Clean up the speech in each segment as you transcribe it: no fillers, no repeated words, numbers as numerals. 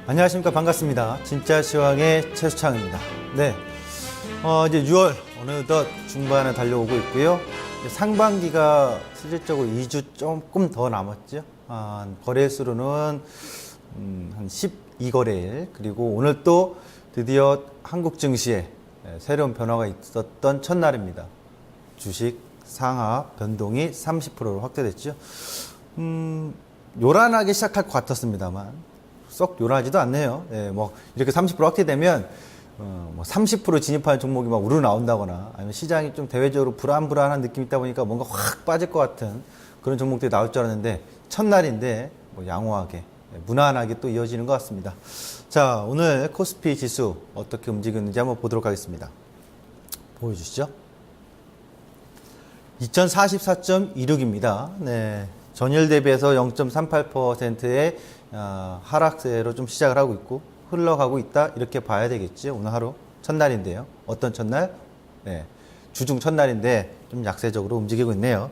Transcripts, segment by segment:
안녕하십니까. 반갑습니다. 진짜 시황의 최수창입니다. 네. 이제 6월 어느덧 중반에 달려오고 있고요. 상반기가 실질적으로 2주 조금 더 남았죠. 거래수로는 한 12거래일, 그리고 오늘 또 드디어 한국 증시에 새로운 변화가 있었던 첫날입니다. 주식 상하 변동이 30%로 확대됐죠. 요란하게 시작할 것 같았습니다만 썩 요란하지도 않네요. 이렇게 30% 확대되면 30% 진입하는 종목이 막 우르르 나온다거나, 아니면 시장이 좀 대외적으로 불안한 느낌이 있다 보니까 뭔가 확 빠질 것 같은 그런 종목들이 나올 줄 알았는데, 첫날인데 양호하게 무난하게 또 이어지는 것 같습니다. 자, 오늘 코스피 지수 어떻게 움직였는지 한번 보도록 하겠습니다. 보여주시죠. 2044.26입니다. 네. 전일 대비해서 0.38%의 하락세로 좀 시작을 하고 있고 흘러가고 있다, 이렇게 봐야 되겠죠. 오늘 하루 첫날인데요. 어떤 첫날? 네. 주중 첫날인데 좀 약세적으로 움직이고 있네요.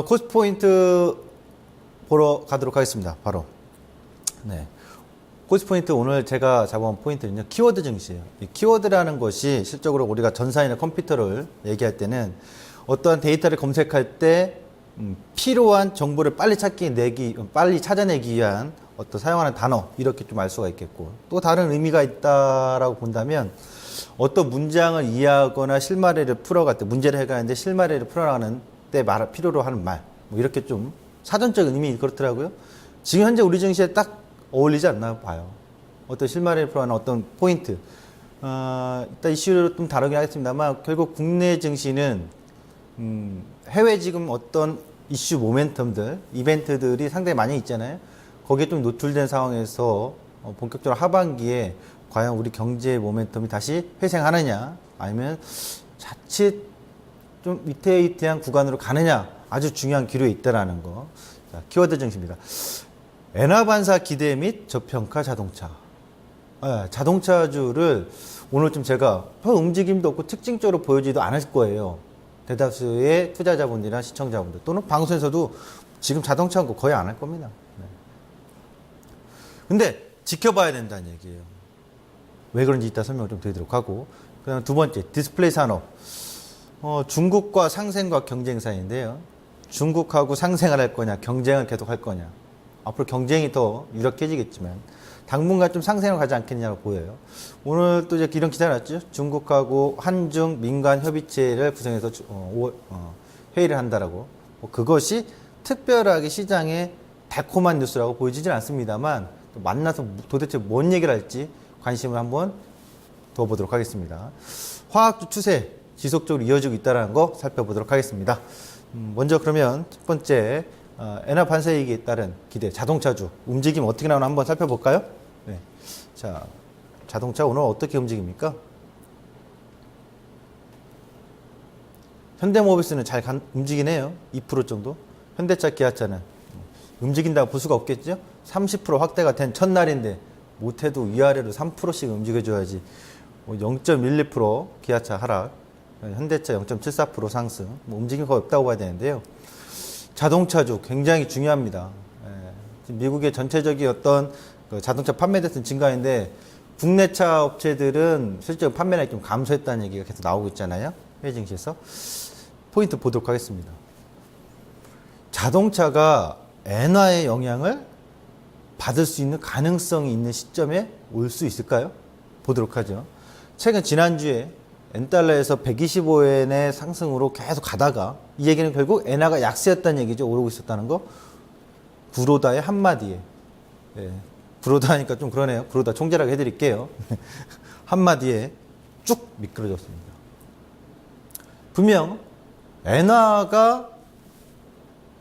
코스피 포인트 보러 가도록 하겠습니다. 바로. 네. 코스피 포인트, 오늘 제가 잡아온 포인트는요, 키워드 증시예요. 이 키워드라는 것이 실적으로 우리가 전산이나 컴퓨터를 얘기할 때는 어떠한 데이터를 검색할 때 필요한 정보를 빨리 찾아내기 위한 어떤 사용하는 단어, 이렇게 좀 알 수가 있겠고, 또 다른 의미가 있다라고 본다면 어떤 문장을 이해하거나 실마리를 풀어갈 때, 문제를 해가는데 실마리를 풀어나가는 때 필요로 하는 말, 이렇게 좀 사전적인 의미, 그렇더라고요. 지금 현재 우리 증시에 딱 어울리지 않나 봐요. 어떤 실마리를 풀어가는 어떤 포인트. 이따 이슈로 좀 다루긴 하겠습니다만, 결국 국내 증시는 해외 지금 어떤 이슈 모멘텀들, 이벤트들이 상당히 많이 있잖아요. 거기에 좀 노출된 상황에서 본격적으로 하반기에 과연 우리 경제의 모멘텀이 다시 회생하느냐, 아니면 자칫 좀 위태위태한 구간으로 가느냐, 아주 중요한 기로에 있다라는 거. 자, 키워드 증시입니다. 엔화 반사 기대 및 저평가 자동차. 자동차주를 오늘 좀 제가 별 움직임도 없고 특징적으로 보여지지도 않을 거예요. 대다수의 투자자분들이나 시청자분들, 또는 방송에서도 지금 자동차 광고 거의 안 할 겁니다. 네. 근데 지켜봐야 된다는 얘기예요. 왜 그런지 이따 설명을 좀 드리도록 하고, 그다음 두 번째, 디스플레이 산업. 중국과 상생과 경쟁 사이인데요. 중국하고 상생을 할 거냐, 경쟁을 계속 할 거냐. 앞으로 경쟁이 더 유력해지겠지만 당분간 좀 상생을 가지 않겠냐고 보여요. 오늘 또 이런 기사 났죠. 중국하고 한중 민간 협의체를 구성해서 회의를 한다라고. 그것이 특별하게 시장에 달콤한 뉴스라고 보여지진 않습니다만, 만나서 도대체 뭔 얘기를 할지 관심을 한번 둬보도록 하겠습니다. 화학주 추세 지속적으로 이어지고 있다는 거 살펴보도록 하겠습니다. 먼저 그러면 첫 번째, 엔화 반사이익에 따른 기대, 자동차주 움직임 어떻게 나오나 한번 살펴볼까요? 네. 자, 자동차 오늘 어떻게 움직입니까? 현대모비스는 잘 움직이네요. 2% 정도. 현대차, 기아차는 움직인다고 볼 수가 없겠죠? 30% 확대가 된 첫날인데 못해도 위아래로 3%씩 움직여줘야지. 0.12% 기아차 하락, 현대차 0.74% 상승, 움직임이 거의 없다고 봐야 되는데요. 자동차주 굉장히 중요합니다. 지금 미국의 전체적인 어떤 자동차 판매 대수는 증가인데, 국내 차 업체들은 실제로 판매량이 좀 감소했다는 얘기가 계속 나오고 있잖아요. 해외 증시에서. 포인트 보도록 하겠습니다. 자동차가 엔화의 영향을 받을 수 있는 가능성이 있는 시점에 올 수 있을까요? 보도록 하죠. 최근 지난주에 엔달러에서 125엔의 상승으로 계속 가다가, 이 얘기는 결국 엔화가 약세였다는 얘기죠. 오르고 있었다는 거. 구로다의 한마디에. 네. 구로다니까 좀 그러네요. 구로다 총재라고 해드릴게요. 한마디에 쭉 미끄러졌습니다. 분명 엔화가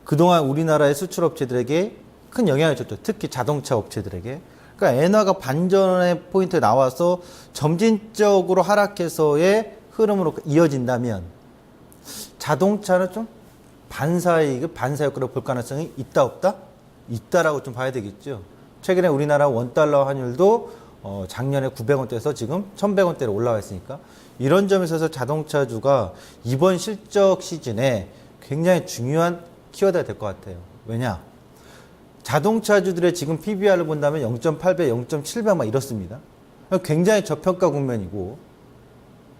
그동안 우리나라의 수출업체들에게 큰 영향을 줬죠. 특히 자동차 업체들에게. 그러니까 엔화가 반전의 포인트에 나와서 점진적으로 하락해서의 흐름으로 이어진다면, 자동차는 좀 반사 효과를 볼 가능성이 있다 없다? 있다라고 좀 봐야 되겠죠. 최근에 우리나라 원달러 환율도 작년에 900원대에서 지금 1100원대로 올라와 있으니까, 이런 점에서 자동차주가 이번 실적 시즌에 굉장히 중요한 키워드가 될 것 같아요. 왜냐? 자동차주들의 지금 PBR을 본다면 0.8배, 0.7배 막 이렇습니다. 굉장히 저평가 국면이고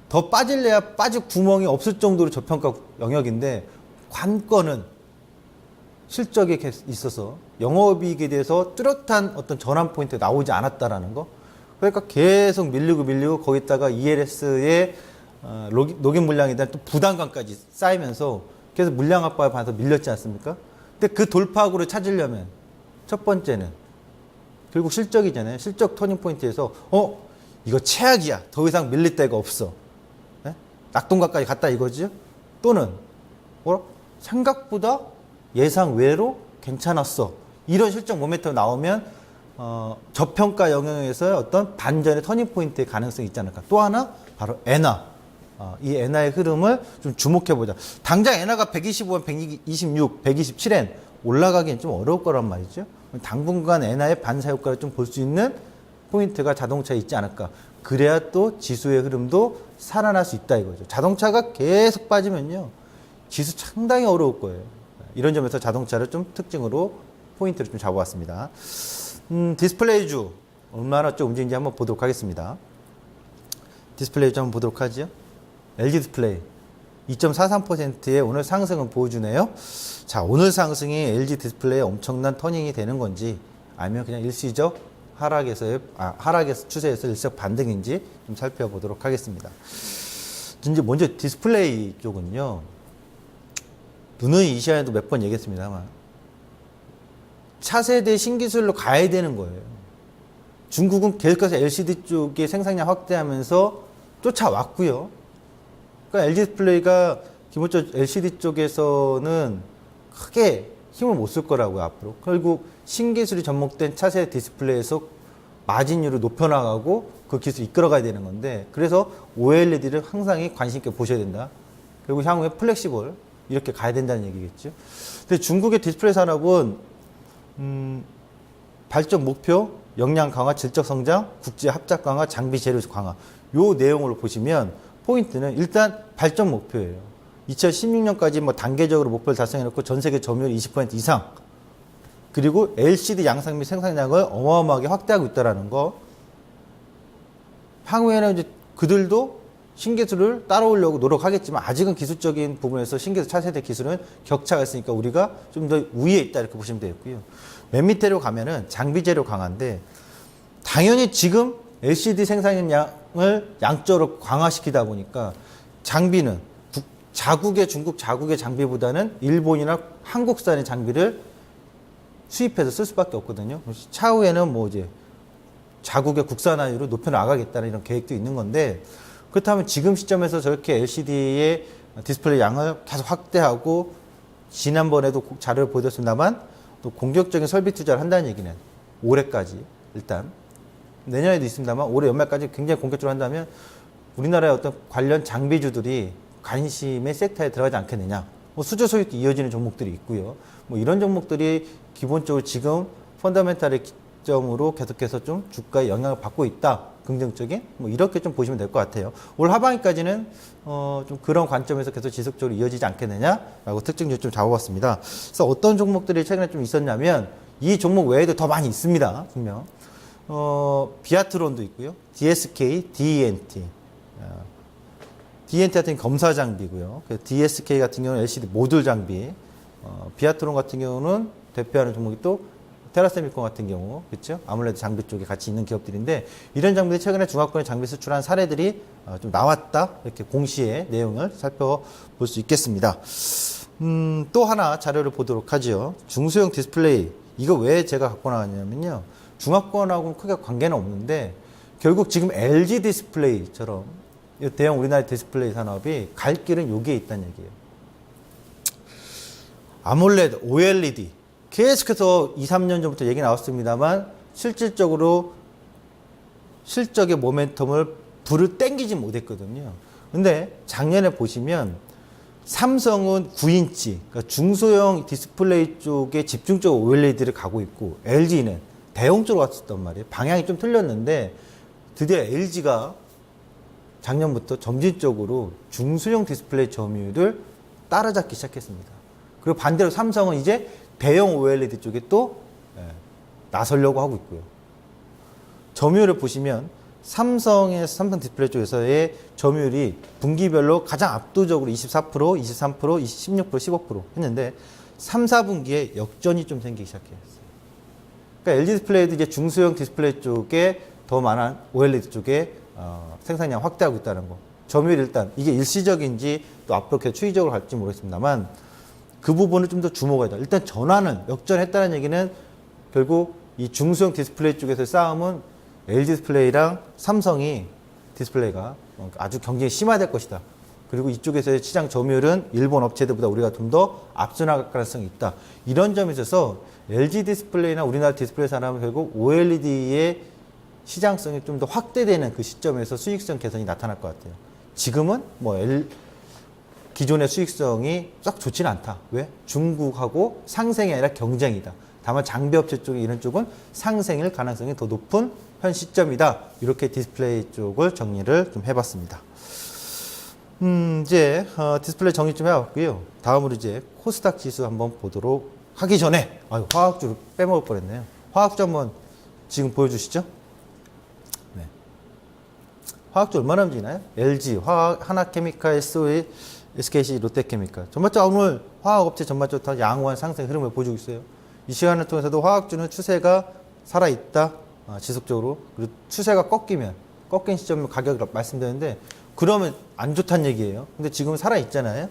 더 빠질래야 빠질 구멍이 없을 정도로 저평가 영역인데 관건은 실적에 있어서 영업이익에 대해서 뚜렷한 어떤 전환 포인트가 나오지 않았다라는 거. 그러니까 계속 밀리고 거기다가 ELS의 로깅 물량에 대한 또 부담감까지 쌓이면서 계속 물량 압박에 받아서 밀렸지 않습니까? 근데 그 돌파구를 찾으려면 첫 번째는 결국 실적이잖아요. 실적 터닝 포인트에서 이거 최악이야. 더 이상 밀릴 데가 없어. 네? 낙동강까지 갔다 이거죠. 또는 생각보다 예상 외로 괜찮았어. 이런 실적 모멘텀 나오면 저평가 영역에서의 어떤 반전의 터닝 포인트의 가능성이 있지 않을까. 또 하나 바로 엔화. 이 엔화의 흐름을 좀 주목해보자. 당장 엔화가 125엔, 126, 127엔 올라가기엔 좀 어려울 거란 말이죠. 당분간 엔화의 반사 효과를 좀 볼 수 있는 포인트가 자동차에 있지 않을까. 그래야 또 지수의 흐름도 살아날 수 있다 이거죠. 자동차가 계속 빠지면요. 지수 상당히 어려울 거예요. 이런 점에서 자동차를 좀 특징으로 포인트를 좀 잡아봤습니다. 디스플레이주 얼마나 좀 움직이는지 한번 보도록 하겠습니다. 디스플레이주 한번 보도록 하죠. LG 디스플레이 2.43%의 오늘 상승은 보여주네요. 자, 오늘 상승이 LG 디스플레이에 엄청난 터닝이 되는 건지 아니면 그냥 일시적 하락에서 추세에서 일시적 반등인지 좀 살펴보도록 하겠습니다. 이제 먼저 디스플레이 쪽은요. 누누이 이 시간에도 몇 번 얘기했습니다만 차세대 신기술로 가야 되는 거예요. 중국은 계속해서 LCD 쪽의 생산량 확대하면서 쫓아왔고요. 그러니까 LG 디스플레이가 기본적으로 LCD 쪽에서는 크게 힘을 못 쓸 거라고요, 앞으로. 결국 신기술이 접목된 차세대 디스플레이에서 마진율을 높여나가고 그 기술을 이끌어가야 되는 건데, 그래서 OLED를 항상 관심 있게 보셔야 된다. 그리고 향후에 플렉시블 이렇게 가야 된다는 얘기겠죠. 근데 중국의 디스플레이 산업은 발전 목표, 역량 강화, 질적 성장, 국제 합작 강화, 장비 재료 강화. 요 내용으로 보시면 포인트는 일단 발전 목표예요. 2016년까지 뭐 단계적으로 목표를 달성해놓고 전 세계 점유율 20% 이상. 그리고 LCD 양상 및 생산량을 어마어마하게 확대하고 있다는 거. 향후에는 이제 그들도 신기술을 따라오려고 노력하겠지만 아직은 기술적인 부분에서 신기술 차세대 기술은 격차가 있으니까 우리가 좀 더 우위에 있다 이렇게 보시면 되겠고요. 맨 밑으로 가면은 장비 재료 강화인데 당연히 지금 LCD 생산량을 양적으로 강화시키다 보니까 장비는 중국 자국의 장비보다는 일본이나 한국산의 장비를 수입해서 쓸 수밖에 없거든요. 차후에는 뭐 이제 자국의 국산화율을 높여나가겠다는 이런 계획도 있는 건데, 그렇다면 지금 시점에서 저렇게 LCD의 디스플레이 양을 계속 확대하고 지난번에도 자료를 보여드렸습니다만 또 공격적인 설비 투자를 한다는 얘기는 올해까지 일단 내년에도 있습니다만 올해 연말까지 굉장히 공격적으로 한다면 우리나라의 어떤 관련 장비주들이 관심의 섹터에 들어가지 않겠느냐. 뭐 수저 소유도 이어지는 종목들이 있고요. 뭐 이런 종목들이 기본적으로 지금 펀더멘탈의 기점으로 계속해서 좀 주가에 영향을 받고 있다. 긍정적인 뭐 이렇게 좀 보시면 될 것 같아요. 올 하반기까지는 좀 그런 관점에서 계속 지속적으로 이어지지 않겠느냐라고 특징을 좀 잡아봤습니다. 그래서 어떤 종목들이 최근에 좀 있었냐면 이 종목 외에도 더 많이 있습니다. 분명 비아트론도 있고요, DSK, DENT. DENT 같은 검사 장비고요. DSK 같은 경우는 LCD 모듈 장비. 비아트론 같은 경우는 대표하는 종목이 또 테라세미콘 같은 경우, 그렇죠? 아무래도 장비 쪽에 같이 있는 기업들인데 이런 장비들이 최근에 중화권에 장비 수출한 사례들이 좀 나왔다. 이렇게 공시의 내용을 살펴볼 수 있겠습니다. 또 하나 자료를 보도록 하죠. 중소형 디스플레이. 이거 왜 제가 갖고 나왔냐면요. 중화권하고는 크게 관계는 없는데 결국 지금 LG 디스플레이처럼 대형 우리나라 디스플레이 산업이 갈 길은 여기에 있다는 얘기예요. 아몰레드, OLED. 계속해서 2, 3년 전부터 얘기 나왔습니다만 실질적으로 실적의 모멘텀을 불을 땡기지 못했거든요. 근데 작년에 보시면 삼성은 9인치, 그러니까 중소형 디스플레이 쪽에 집중적으로 OLED를 가고 있고 LG는 대형 쪽으로 갔었단 말이에요. 방향이 좀 틀렸는데 드디어 LG가 작년부터 점진적으로 중소형 디스플레이 점유율을 따라잡기 시작했습니다. 그리고 반대로 삼성은 이제 대형 OLED 쪽에 또 나서려고 하고 있고요. 점유율을 보시면 삼성 디스플레이 쪽에서의 점유율이 분기별로 가장 압도적으로 24%, 23%, 16%, 15% 했는데 3, 4분기에 역전이 좀 생기기 시작했어요. 그러니까 LG 디스플레이도 이제 중소형 디스플레이 쪽에 더 많은 OLED 쪽에 생산량 확대하고 있다는 거. 점유율 일단 이게 일시적인지 또 앞으로 계속 추이적으로 갈지 모르겠습니다만 그 부분을 좀 더 주목해야 돼. 일단 전환은 역전했다는 얘기는 결국 이 중소형 디스플레이 쪽에서의 싸움은 LG 디스플레이랑 삼성이 디스플레이가 아주 경쟁이 심화될 것이다. 그리고 이쪽에서의 시장 점유율은 일본 업체들보다 우리가 좀 더 앞서 나갈 가능성이 있다. 이런 점에 있어서 LG 디스플레이나 우리나라 디스플레이 산업은 결국 OLED의 시장성이 좀 더 확대되는 그 시점에서 수익성 개선이 나타날 것 같아요. 지금은 뭐 기존의 수익성이 썩 좋지는 않다. 왜? 중국하고 상생이 아니라 경쟁이다. 다만 장비업체 쪽에 이런 쪽은 상생일 가능성이 더 높은 현 시점이다. 이렇게 디스플레이 쪽을 정리를 좀 해봤습니다. 이제 디스플레이 정리 좀 해봤고요. 다음으로 이제 코스닥 지수 한번 보도록 하기 전에 화학주를 빼먹을 뻔했네요. 화학주 한번 지금 보여주시죠. 네. 화학주 얼마나 움직이나요? LG, 하나케미칼, SOE, SKC, 롯데케미칼. 전반적으로 오늘 화학업체 전반적으로 다 양호한 상승 흐름을 보여주고 있어요. 이 시간을 통해서도 화학주는 추세가 살아있다. 지속적으로. 그리고 추세가 꺾인 시점에 가격을 말씀드렸는데 그러면 안 좋다는 얘기예요. 근데 지금 살아있잖아요.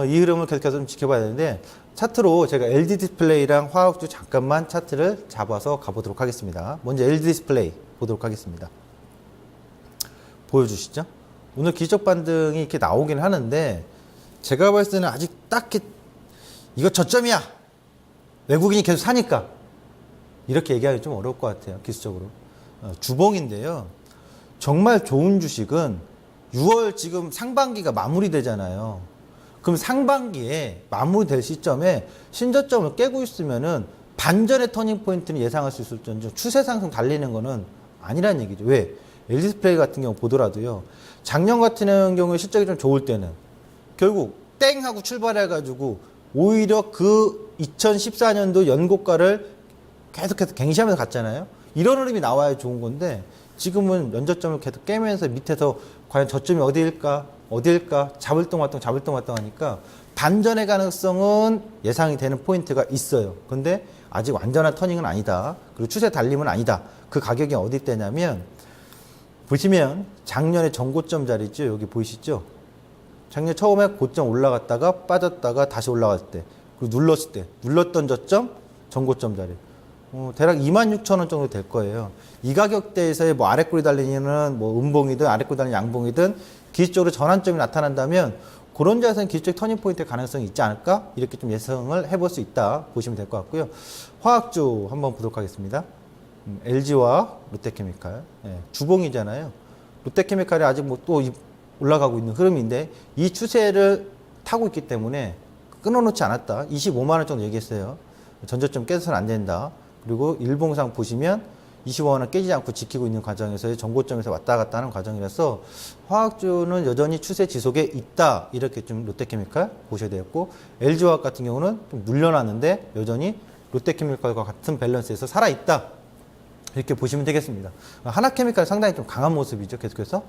이 흐름을 계속해서 좀 지켜봐야 되는데 차트로 제가 LG 디스플레이랑 화학주 잠깐만 차트를 잡아서 가보도록 하겠습니다. 먼저 LG 디스플레이 보도록 하겠습니다. 보여주시죠. 오늘 기적 반등이 이렇게 나오긴 하는데 제가 봤을 때는 아직 딱히 이거 저점이야. 외국인이 계속 사니까 이렇게 얘기하기 좀 어려울 것 같아요. 기술적으로. 주봉인데요. 정말 좋은 주식은 6월 지금 상반기가 마무리되잖아요. 그럼 상반기에 마무리될 시점에 신저점을 깨고 있으면은 반전의 터닝 포인트는 예상할 수 있을지언정 추세 상승 달리는 거는 아니라는 얘기죠. 왜? LG 디스플레이 같은 경우 보더라도요. 작년 같은 경우에 실적이 좀 좋을 때는 결국 땡 하고 출발해가지고 오히려 그 2014년도 연고가를 계속해서 갱신하면서 갔잖아요. 이런 흐름이 나와야 좋은 건데 지금은 연저점을 계속 깨면서 밑에서 과연 저점이 어디일까 잡을 동 말동 하니까 반전의 가능성은 예상이 되는 포인트가 있어요. 근데 아직 완전한 터닝은 아니다. 그리고 추세 달림은 아니다. 그 가격이 어디 때냐면 보시면 작년에 전고점 자리죠. 여기 보이시죠? 작년 처음에 고점 올라갔다가 빠졌다가 다시 올라갔을 때 그리고 눌렀을 때 눌렀던 저점 전고점 자리 대략 26,000원 정도 될 거예요. 이 가격대에서의 뭐 아랫골이 달리는 뭐 음봉이든 아랫골이 달리는 양봉이든 기술적으로 전환점이 나타난다면 그런 자세는 기술적 터닝 포인트의 가능성이 있지 않을까? 이렇게 좀 예상을 해볼 수 있다 보시면 될 것 같고요. 화학주 한번 보도록 하겠습니다. LG와 롯데케미칼 주봉이잖아요. 롯데케미칼이 아직 뭐 또 올라가고 있는 흐름인데 이 추세를 타고 있기 때문에 끊어놓지 않았다. 25만 원 정도 얘기했어요. 전저점 깨서는 안 된다. 그리고 일봉상 보시면 25만 원 깨지지 않고 지키고 있는 과정에서의 전고점에서 왔다 갔다 하는 과정이라서 화학주는 여전히 추세 지속에 있다. 이렇게 좀 롯데케미칼 보셔야 되겠고 LG화학 같은 경우는 좀 눌려놨는데 여전히 롯데케미칼과 같은 밸런스에서 살아있다. 이렇게 보시면 되겠습니다. 하나케미칼 상당히 좀 강한 모습이죠. 계속해서.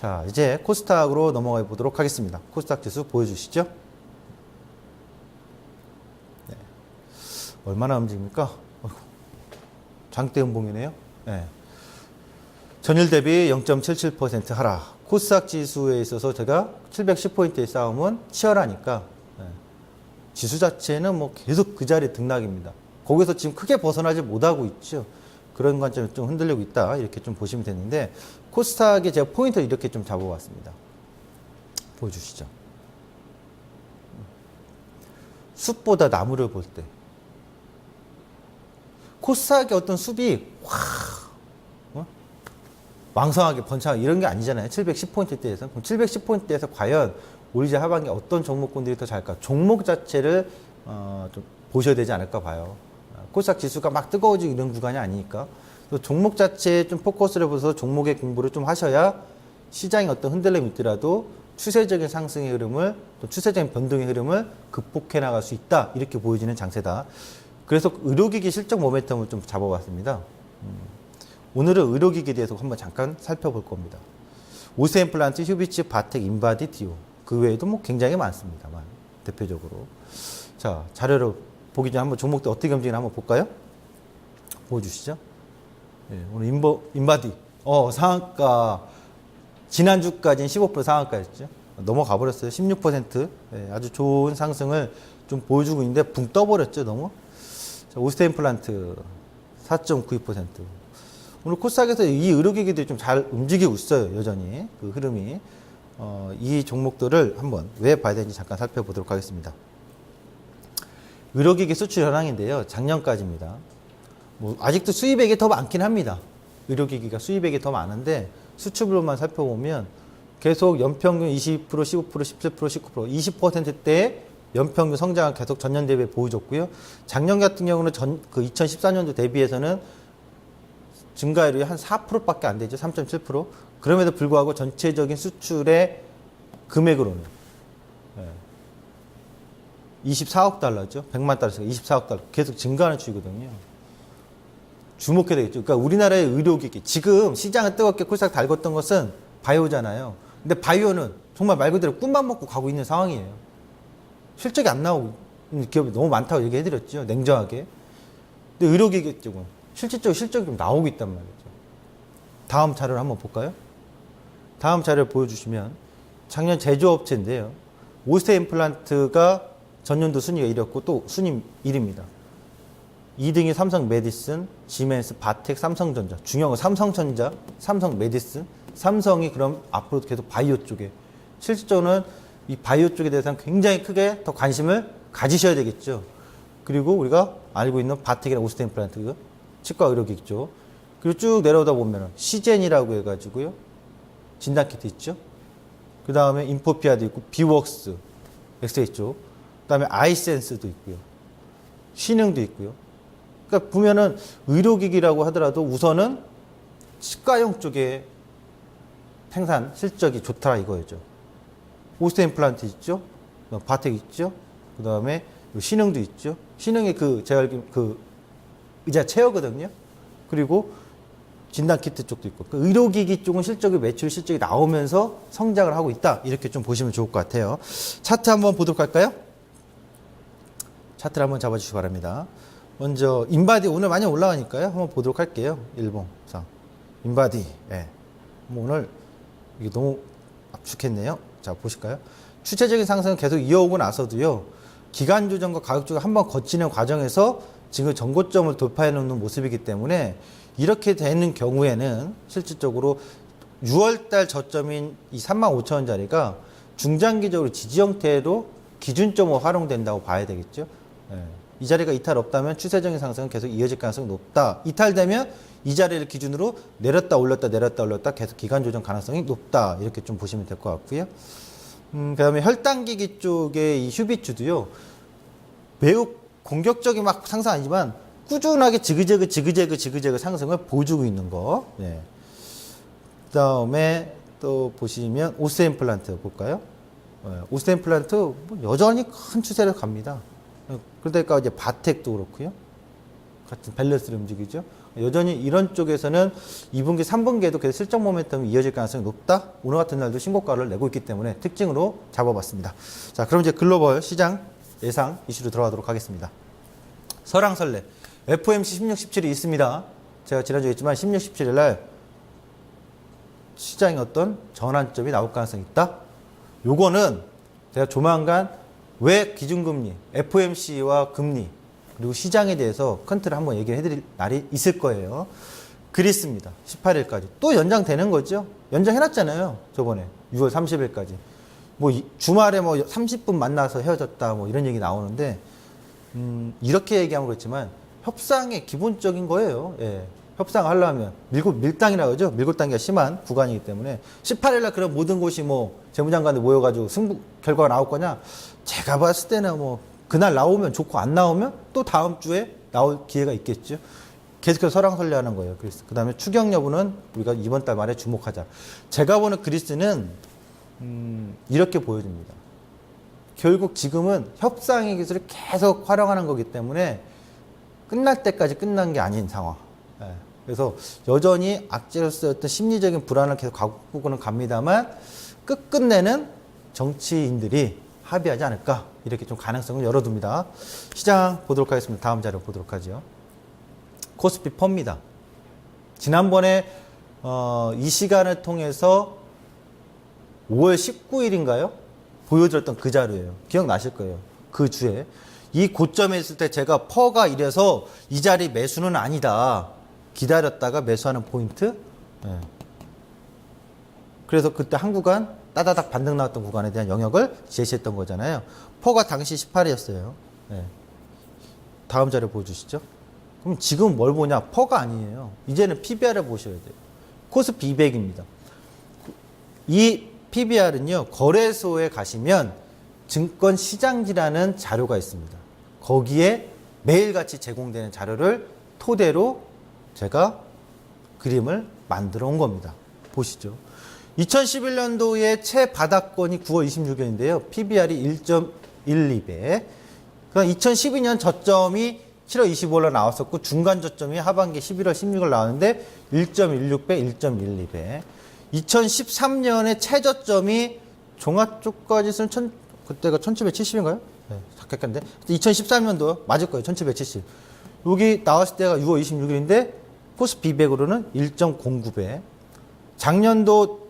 자, 이제 코스닥으로 넘어가 보도록 하겠습니다. 코스닥 지수 보여주시죠. 네. 얼마나 움직입니까? 장대 음봉이네요. 네. 전일 대비 0.77% 하락. 코스닥 지수에 있어서 제가 710포인트의 싸움은 치열하니까 지수 자체는 뭐 계속 그 자리 등락입니다. 거기서 지금 크게 벗어나지 못하고 있죠. 그런 관점에 좀 흔들리고 있다. 이렇게 좀 보시면 되는데 코스닥에 제가 포인트를 이렇게 좀 잡아봤습니다. 보여주시죠. 숲보다 나무를 볼 때 코스닥의 어떤 숲이 왕성하게 번창하게 이런 게 아니잖아요. 710포인트대에서. 그럼 710포인트대에서 과연 올 이제 하반기 어떤 종목군들이 더 잘까? 종목 자체를 좀 보셔야 되지 않을까 봐요. 코스닥 지수가 막 뜨거워지고 이런 구간이 아니니까. 종목 자체에 좀 포커스를 해서 종목의 공부를 좀 하셔야 시장에 어떤 흔들림이 있더라도 추세적인 상승의 흐름을 또 추세적인 변동의 흐름을 극복해 나갈 수 있다. 이렇게 보여지는 장세다. 그래서 의료기기 실적 모멘텀을 좀 잡아봤습니다. 오늘은 의료기기에 대해서 한번 잠깐 살펴볼 겁니다. 오스임플란트, 휴비츠, 바텍, 인바디, 디오. 그 외에도 뭐 굉장히 많습니다만 대표적으로. 자, 자료를 보기 전에 한번 종목들 어떻게 움직이나 한번 볼까요? 보여주시죠. 네, 오늘 인바디. 상한가. 지난주까지는 15% 상한가였죠. 넘어가 버렸어요. 16%. 네, 아주 좋은 상승을 좀 보여주고 있는데 붕 떠버렸죠, 너무. 자, 오스테임플란트 4.92%. 오늘 코스닥에서 이 의료기기들이 좀 잘 움직이고 있어요, 여전히. 그 흐름이. 이 종목들을 한번 왜 봐야 되는지 잠깐 살펴보도록 하겠습니다. 의료기기 수출 현황인데요. 작년까지입니다. 뭐 아직도 수입액이 더 많긴 합니다. 의료기기가 수입액이 더 많은데 수출로만 살펴보면 계속 연평균 20%, 15%, 17%, 19%, 20%대의 연평균 성장을 계속 전년 대비에 보여줬고요. 작년 같은 경우는 그 2014년도 대비해서는 증가율이 한 4%밖에 안 되죠. 3.7%. 그럼에도 불구하고 전체적인 수출의 금액으로는 24억 달러죠. 100만 달러에서 24억 달러. 계속 증가하는 추이거든요. 주목해야 되겠죠. 그러니까 우리나라의 의료기기. 지금 시장을 뜨겁게 콜싹 달궜던 것은 바이오잖아요. 근데 바이오는 정말 말 그대로 꿈만 먹고 가고 있는 상황이에요. 실적이 안 나오고 있는 기업이 너무 많다고 얘기해드렸죠. 냉정하게. 근데 의료기기 쪽은 실질적으로 실적이 좀 나오고 있단 말이죠. 다음 자료를 한번 볼까요? 다음 자료를 보여주시면 작년 제조업체인데요. 오스테 임플란트가 전년도 순위가 1위였고 또 순위 1위입니다. 2등이 삼성 메디슨, 지멘스, 바텍, 삼성전자. 중요한 건 삼성전자, 삼성 메디슨. 삼성이 그럼 앞으로도 계속 바이오 쪽에 실질적으로는 이 바이오 쪽에 대해서는 굉장히 크게 더 관심을 가지셔야 되겠죠. 그리고 우리가 알고 있는 바텍이나 오스테 임플란트, 치과 의료기기 쪽. 그리고 쭉 내려오다 보면 시젠이라고 해가지고요. 진단키트 있죠. 그 다음에 인포피아도 있고 비웍스, 엑스레이 쪽. 그 다음에 아이센스도 있고요. 신흥도 있고요. 그러니까 보면은 의료기기라고 하더라도 우선은 치과용 쪽에 생산 실적이 좋다 이거죠. 오스테 임플란트 있죠. 바텍 있죠. 그 다음에 신흥도 있죠. 신흥이 제가 알기로 의자 체어거든요. 그리고 진단키트 쪽도 있고. 의료기기 쪽은 매출 실적이 나오면서 성장을 하고 있다. 이렇게 좀 보시면 좋을 것 같아요. 차트 한번 보도록 할까요? 차트를 한번 잡아주시기 바랍니다. 먼저 인바디 오늘 많이 올라가니까요. 한번 보도록 할게요. 일봉상 인바디. 예. 오늘 이게 너무 압축했네요. 자, 보실까요? 추세적인 상승은 계속 이어오고 나서도요. 기간 조정과 가격 조정 한번 거치는 과정에서 지금 전고점을 돌파해 놓는 모습이기 때문에 이렇게 되는 경우에는 실질적으로 6월달 저점인 이 35,000원짜리가 중장기적으로 지지 형태로 기준점으로 활용된다고 봐야 되겠죠. 예. 이 자리가 이탈 없다면 추세적인 상승은 계속 이어질 가능성이 높다. 이탈되면 이 자리를 기준으로 내렸다 올렸다 내렸다 올렸다 계속 기간 조정 가능성이 높다. 이렇게 좀 보시면 될 것 같고요. 그다음에 혈당기기 쪽의 이 휴비추도요. 매우 공격적인 막 상승 아니지만 꾸준하게 지그재그 상승을 보여주고 있는 거. 네. 그다음에 또 보시면 오스테 임플란트 볼까요? 오스테 임플란트 여전히 큰 추세를 갑니다. 그러니까 이제 바텍도 그렇고요. 같은 밸런스를 움직이죠. 여전히 이런 쪽에서는 2분기, 3분기에도 계속 실적 모멘텀이 이어질 가능성이 높다. 오늘 같은 날도 신고가를 내고 있기 때문에 특징으로 잡아봤습니다. 자, 그럼 이제 글로벌 시장 예상 이슈로 들어가도록 하겠습니다. 설왕설래. FOMC 16, 17이 있습니다. 제가 지난주에 했지만 16, 17일 날 시장에 어떤 전환점이 나올 가능성이 있다. 요거는 제가 조만간 왜 기준금리, FOMC와 금리, 그리고 시장에 대해서 컨트를 한번 얘기를 해드릴 날이 있을 거예요. 그리스입니다. 18일까지. 또 연장되는 거죠. 연장해놨잖아요. 저번에 6월 30일까지. 뭐 주말에 뭐 30분 만나서 헤어졌다 뭐 이런 얘기 나오는데 이렇게 얘기하면 그렇지만 협상의 기본적인 거예요. 예. 협상하려면 밀당이라고 하죠. 밀고당기가 심한 구간이기 때문에 18일날 그런 모든 곳이 뭐 재무장관들 모여가지고 승부 결과가 나올 거냐? 제가 봤을 때는 뭐 그날 나오면 좋고 안 나오면 또 다음 주에 나올 기회가 있겠죠. 계속해서 설왕설래하는 거예요. 그리스. 그 다음에 추경 여부는 우리가 이번 달 말에 주목하자. 제가 보는 그리스는 이렇게 보여집니다. 결국 지금은 협상의 기술을 계속 활용하는 거기 때문에 끝날 때까지 끝난 게 아닌 상황. 예. 그래서 여전히 악재로서의 어떤 심리적인 불안을 계속 갖고는 갑니다만 끝끝내는 정치인들이 합의하지 않을까 이렇게 좀 가능성을 열어둡니다. 시장 보도록 하겠습니다. 다음 자료 보도록 하죠. 코스피 펀입니다. 지난번에 이 시간을 통해서 5월 19일인가요? 보여드렸던 그 자료예요. 기억나실 거예요. 그 주에. 이 고점에 있을 때 제가 퍼가 이래서 이 자리 매수는 아니다. 기다렸다가 매수하는 포인트. 네. 그래서 그때 한 구간 따다닥 반등 나왔던 구간에 대한 영역을 제시했던 거잖아요. 퍼가 당시 18이었어요. 네. 다음 자료 보여주시죠. 그럼 지금 뭘 보냐? 퍼가 아니에요. 이제는 PBR을 보셔야 돼요. 코스피 200입니다. 이 PBR은요, 거래소에 가시면 증권시장지라는 자료가 있습니다. 거기에 매일같이 제공되는 자료를 토대로 제가 그림을 만들어 온 겁니다. 보시죠. 2011년도에 최바닥권이 9월 26일인데요. PBR이 1.12배. 그러니까 2012년 저점이 7월 25일에 나왔었고 중간 저점이 하반기 11월 16일 나왔는데 1.16배, 1.12배. 2013년에 최저점이 종합주가지수는 그때가 1770인가요? 네, 잠깐만요. 2013년도 맞을 거예요. 1770. 여기 나왔을 때가 6월 26일인데 코스피 200으로는 1.09배. 작년도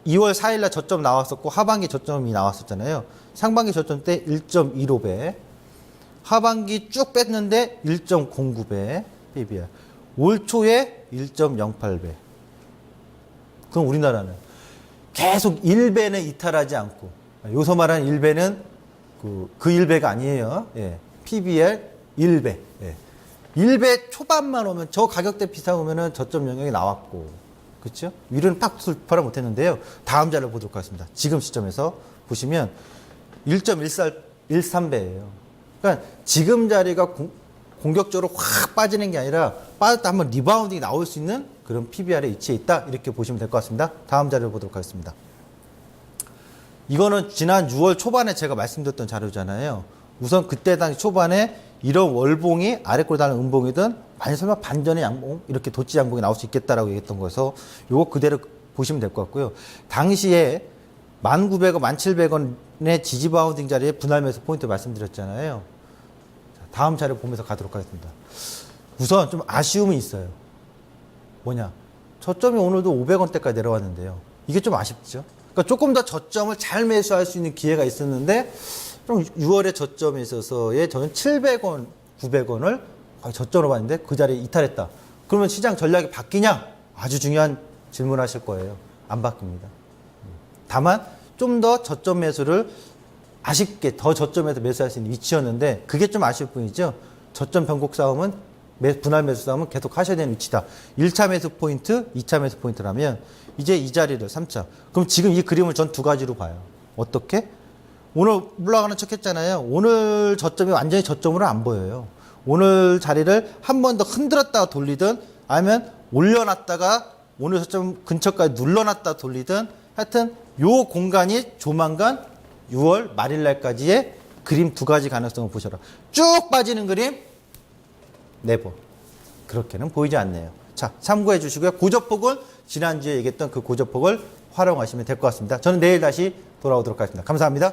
2월 4일날 저점 나왔었고 하반기 저점이 나왔었잖아요. 상반기 저점 때 1.15배. 하반기 쭉 뺐는데 1.09배 PBR. 올 초에 1.08배. 그럼 우리나라는 계속 1배는 이탈하지 않고, 요서 말하는 1배는 그 1배가 아니에요. 예. PBR 1배. 예. 1배 초반만 오면 저 가격대 비싸 오면은 저점 영역이 나왔고, 그렇죠? 위로는 팍 돌파를 못했는데요. 다음 자료를 보도록 하겠습니다. 지금 시점에서 보시면 1.13배예요. 그러니까 지금 자리가 공격적으로 확 빠지는 게 아니라 빠졌다 한번 리바운딩이 나올 수 있는 그런 PBR에 위치해 있다. 이렇게 보시면 될 것 같습니다. 다음 자료를 보도록 하겠습니다. 이거는 지난 6월 초반에 제가 말씀드렸던 자료잖아요. 우선 그때 당시 초반에 이런 월봉이 아래꼴 달린 음봉이든 만약 설마 반전의 양봉 이렇게 도치 양봉이 나올 수 있겠다라고 얘기했던 거여서 요거 그대로 보시면 될 것 같고요. 당시에 1,900원, 1,700원의 지지 바운딩 자리에 분할 매수 포인트 말씀드렸잖아요. 다음 자료 보면서 가도록 하겠습니다. 우선 좀 아쉬움이 있어요. 뭐냐? 저점이 오늘도 500원대까지 내려왔는데요. 이게 좀 아쉽죠? 그러니까 조금 더 저점을 잘 매수할 수 있는 기회가 있었는데 좀 6월에 저점에 있어서의 저는 700원, 900원을 저점으로 봤는데 그 자리에 이탈했다. 그러면 시장 전략이 바뀌냐? 아주 중요한 질문하실 거예요. 안 바뀝니다. 다만 좀 더 저점 매수를 아쉽게 더 저점에서 매수할 수 있는 위치였는데 그게 좀 아쉬울 뿐이죠. 저점 변곡 싸움은 분할 매수 싸움은 계속 하셔야 되는 위치다. 1차 매수 포인트, 2차 매수 포인트라면 이제 이 자리를 3차. 그럼 지금 이 그림을 전 두 가지로 봐요. 어떻게? 오늘 올라가는 척 했잖아요. 오늘 저점이 완전히 저점으로 안 보여요. 오늘 자리를 한 번 더 흔들었다가 돌리든 아니면 올려놨다가 오늘 저점 근처까지 눌러놨다 돌리든 하여튼 요 공간이 조만간 6월 말일날까지의 그림 두 가지 가능성을 보셔라. 쭉 빠지는 그림 네버. 그렇게는 보이지 않네요. 자, 참고해 주시고요. 고저폭은 지난주에 얘기했던 그 고저폭을 활용하시면 될 것 같습니다. 저는 내일 다시 돌아오도록 하겠습니다. 감사합니다.